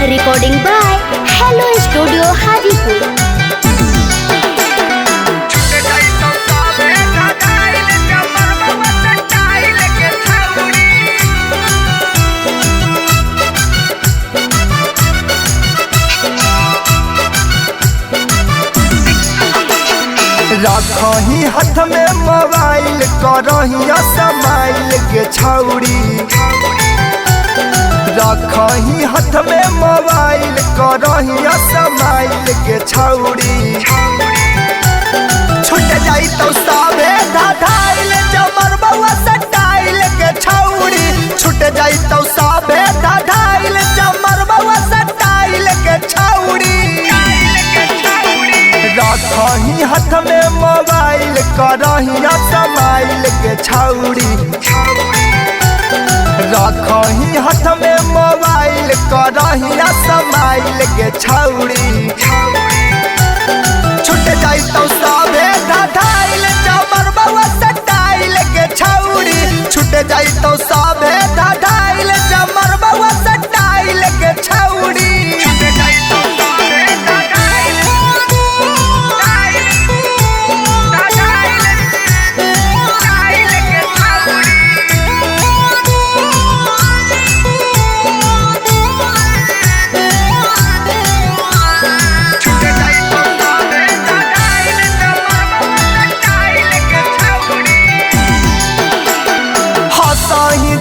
Recording by Hello Studio Hajipur. रखही हाथ में mobile करही समाइल के छौरी रखही हाथ में मोबाइल करही समाइल के छौरी छूट जाई तो साबे धाधाइल जमर बउआ सटाइल के छौरी छूट जाई तो साबे धाधाइल जमर बउआ सटाइल के छौरी रखही हाथ में मोबाइल करही समाइल के छौरी रखही हाथ में मोबाइल करही समाइल के छौरी छूट जाई तो साबे धाधाइल जमर बउआ सटाइल के छौरी छूट जाई तो साबे धाधाइल जमर बउआ सटाइल के छौरी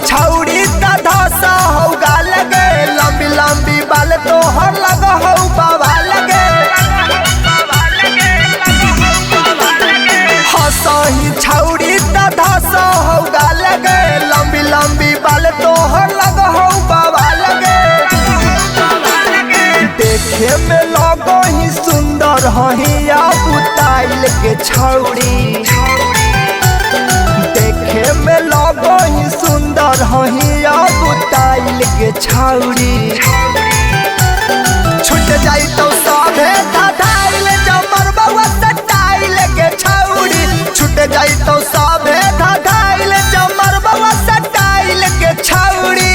छौरी धसा हो गाल गे लंबी लंबी बाल तोहर लग हो बाबा लगे हसही छौरी धसा हो गाल गे लंबी लंबी बाल तोहर लग हो बाबा लगे देखे में लगो ही सुंदर हहिया बुताइल के छौरी देखे में लगो ही सुंदर हहिया बुताइल के छौरी छूट जाई तो साबे धाधाइल जमर बउआ सटाइल के छौरी छूट जाई तो साबे धाधाइल जमर बउआ सटाइल के छौरी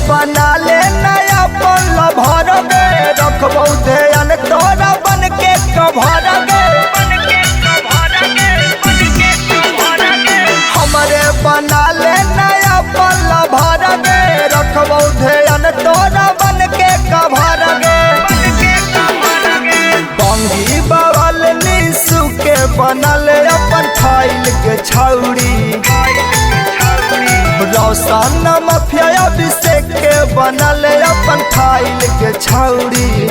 बना ले नया पल भर गे रखबौ ध्यान तोरा बन के कभर गे हमरे बना ले नया पल भर गे रखबौ ध्यान तोरा बन के कभर गे बंगी बवल निसु के बनल अपन फाइल के छौरी रौशन मफिया अभिषेक के बनल अपन फाइल के छौरी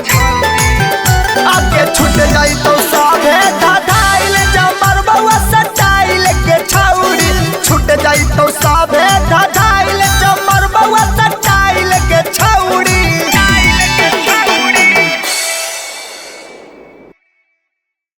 आगे छूट जाई तो साबे